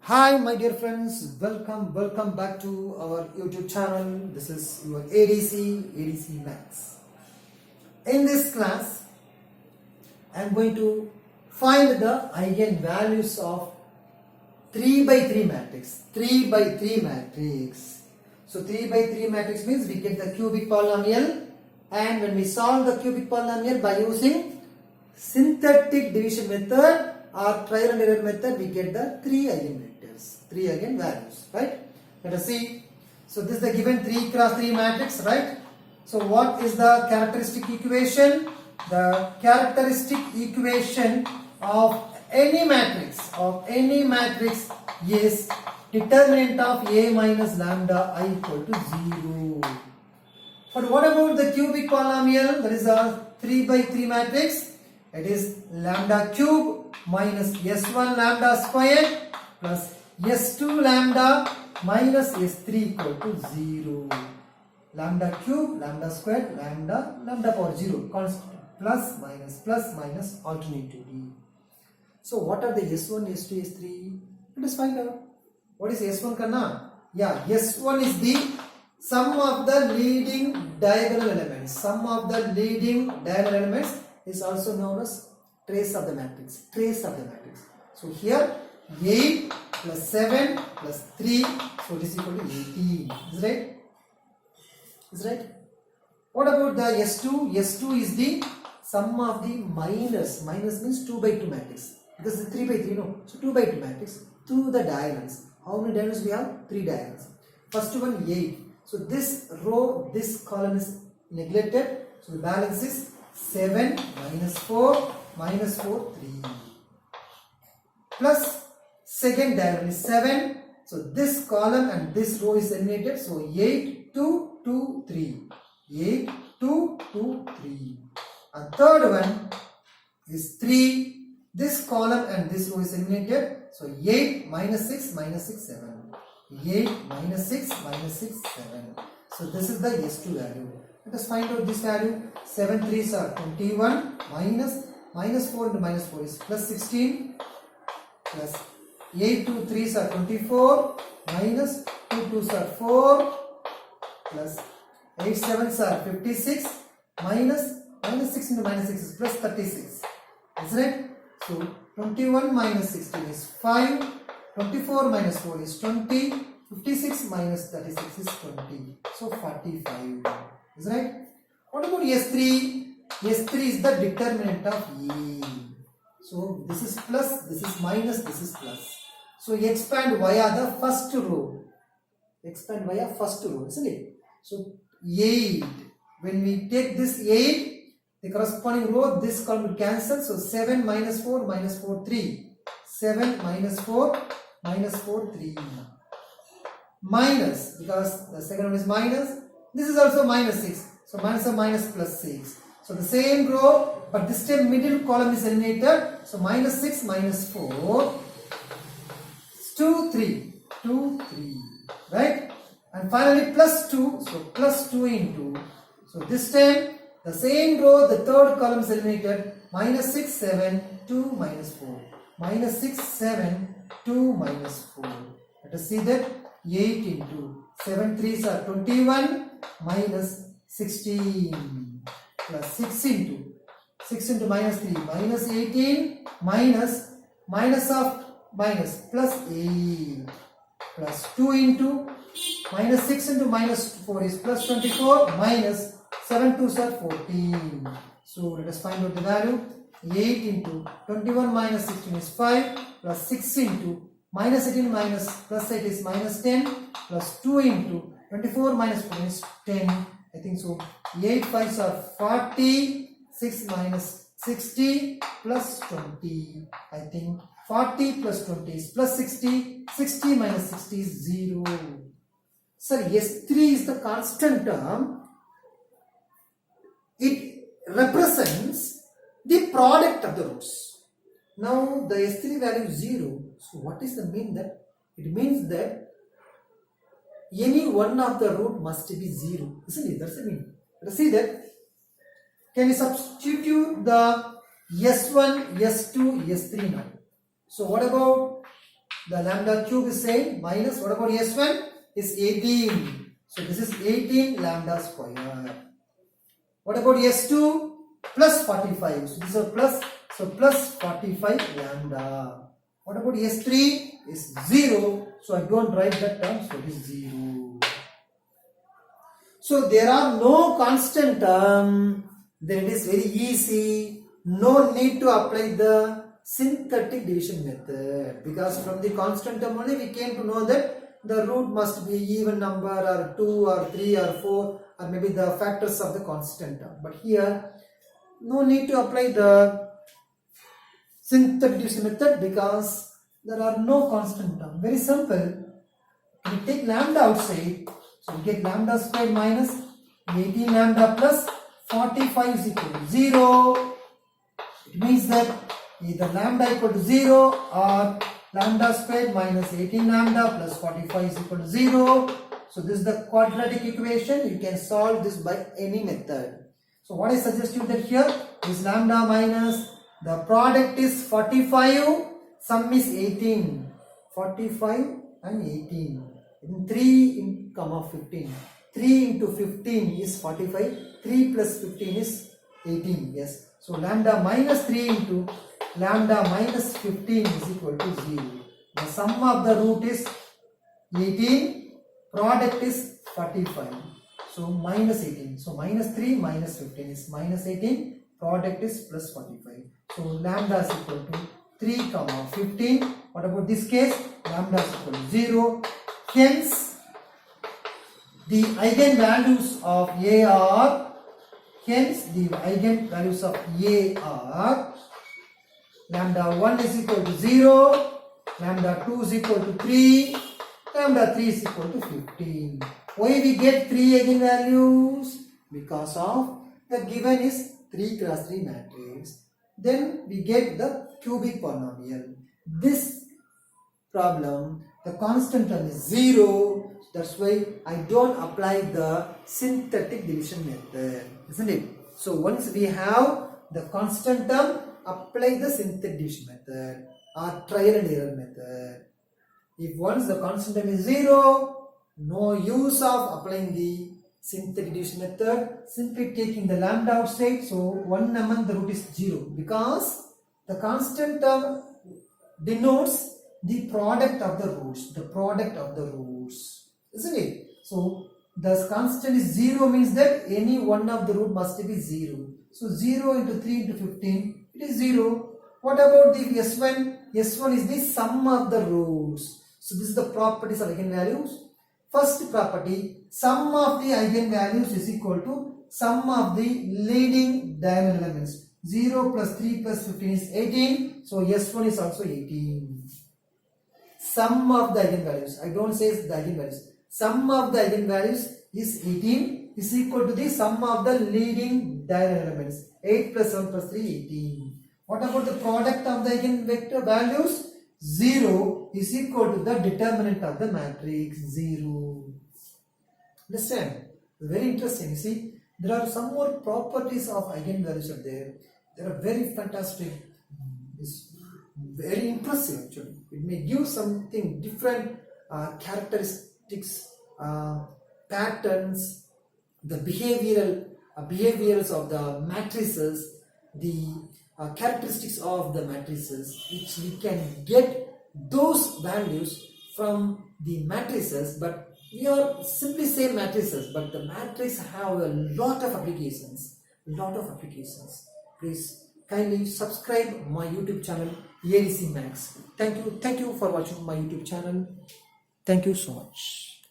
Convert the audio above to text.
Hi, my dear friends. Welcome back to our YouTube channel. This is your ADC Maths. In this class, I am going to find the eigenvalues of 3 by 3 matrix. 3 by 3 matrix. So 3 by 3 matrix means we get the cubic polynomial, and when we solve the cubic polynomial by using synthetic division method or trial and error method, we get the 3 eigenvectors, 3 eigenvalues, right? Let us see. So this is the given 3 cross 3 matrix, right? So what is the characteristic equation? The characteristic equation of any matrix is determinant of A minus lambda I equal to 0. But what about the cubic polynomial? That is a 3 by 3 matrix. It is lambda cube minus S1 lambda squared plus S2 lambda minus S3 equal to 0. Lambda cube, lambda squared, lambda power 0, constant, plus minus alternatively. So what are the S1, S2, S3? Let us find out. What is S1 Kanna? Yeah, S1 is the sum of the leading diagonal elements. Sum of the leading diagonal elements is also known as trace of the matrix. So here 8 plus 7 plus 3, so it is equal to 18. Is right? What about the S2? S2 is the sum of the minus means 2 by 2 matrix. Because it's 3 by 3, no. So 2 by 2 matrix through the diagonals. How many diagonals we have? 3 diagonals. First one 8. So this row, this column is neglected. So the balance is 7 minus 4 minus 4, 3. Plus second diagonal is 7. So this column and this row is eliminated. So 8, 2, 2, 3. 8, 2, 2, 3. And third one is 3. This column and this row is eliminated. So 8 minus 6 minus 6, 7. 8 minus 6 minus 6, 7. So this is the S2 value. Let us find out this value. 7 3s are 21 minus 4 into minus 4 is plus 16 plus 8 2 3s are 24 minus 2 2s are 4 plus 8 7s are 56 minus 6 into minus 6 is plus 36. Is right? So 21 minus 16 is 5, 24 minus 4 is 20, 56 minus 36 is 20. So 45. Is right? What about S3? S3 is the determinant of E. So this is plus, this is minus, this is plus. So expand via the first row. Isn't it? So 8. When we take this 8, the corresponding row, this column will cancel. So 7 minus 4 minus 4, 3. 7 minus 4 minus 4, 3. Minus, because the second one is minus. This is also minus 6. So minus of minus plus 6. So the same row, but this time middle column is eliminated. So minus 6 minus 4. 2, 3. 2, 3. Right? And finally plus 2. So plus 2 into. So this time the same row, the third column is eliminated. Minus 6, 7, 2, minus 4. Minus 6, 7, 2, minus 4. Let us see that. 8 into 7 3s are 21 minus 16 plus 6 into minus 3 minus 18 minus of minus plus 8 plus 2 into minus 6 into minus 4 is plus 24 minus 7 2s are 14. So let us find out the value. 8 into 21 minus 16 is 5 plus 6 into minus 18 minus plus 8 is minus 10 plus 2 into 24 minus 4 is 10. I think so. 8 5s are 40. 6 minus 60 plus 20. I think 40 plus 20 is plus 60. 60 minus 60 is 0. Sir, S3 is the constant term. It represents the product of the rows. Now the S3 value is 0. So what is the mean that? It means that any one of the root must be 0. Isn't it? That's the mean. Let us see that. Can we substitute the S1, S2, S3 now? So what about The lambda cube is same minus, what about S1 is 18. So this is 18 lambda square. What about S2 plus 45. So this is plus, so plus 45 lambda. What about S3 is 0. So I don't write that term, so it is 0. So there are no constant term, then it is very easy. No need to apply the synthetic division method, because from the constant term only we came to know that the root must be even number or 2 or 3 or 4 or maybe the factors of the constant term. But here no need to apply the synthetic division method because there are no constant term. Very simple. We take lambda outside, so we get lambda squared minus 18 lambda plus 45 is equal to 0. It means that either lambda equal to 0 or lambda squared minus 18 lambda plus 45 is equal to 0. So this is the quadratic equation. You can solve this by any method. So what I suggest you that here is lambda minus, the product is 45, sum is 18. 45 and 18. In 3 in comma 15. 3 into 15 is 45. 3 plus 15 is 18. Yes. So lambda minus 3 into lambda minus 15 is equal to 0. The sum of the root is 18. Product is 45. So minus 18. So minus 3 minus 15 is minus 18. Product is plus 45. So lambda is equal to 3 comma 15. What about this case? Lambda is equal to 0. Hence, the eigenvalues of A are, hence the eigenvalues of A are lambda 1 is equal to 0, lambda 2 is equal to 3, lambda 3 is equal to 15. Why we get 3 eigenvalues? Because of the given is 3 cross 3 matrix. Then we get the cubic polynomial. This problem, the constant term is 0. That's why I don't apply the synthetic division method, isn't it? So once we have the constant term, apply the synthetic division method or trial and error method. If once the constant term is 0, no use of applying the synthetic division method. Simply taking the lambda outside, so 1 among the root is 0, because the constant term denotes the product of the roots, isn't it? So the constant is 0 means that any one of the root must be 0. So 0 into 3 into 15, it is 0. What about the S1? S1 is the sum of the roots. So this is the properties of eigenvalues. First property, sum of the eigenvalues is equal to sum of the leading diagonal elements. 0 plus 3 plus 15 is 18. So S1 is also 18. Sum of the eigenvalues, I don't say the eigenvalues. Sum of the eigenvalues is 18 is equal to the sum of the leading diagonal elements. 8 plus 7 plus 3, 18. What about the product of the eigenvector values? 0 is equal to the determinant of the matrix, 0. Understand? Very interesting. You see, there are some more properties of eigenvalues are there. They are very fantastic. It's very impressive actually. It may give something different characteristics, patterns, the behaviors of the matrices, the characteristics of the matrices, which we can get those values from the matrices, but we are simply say matrices, but the matrix have a lot of applications. Please kindly subscribe my YouTube channel ADC Max. Thank you for watching my YouTube channel. Thank you so much.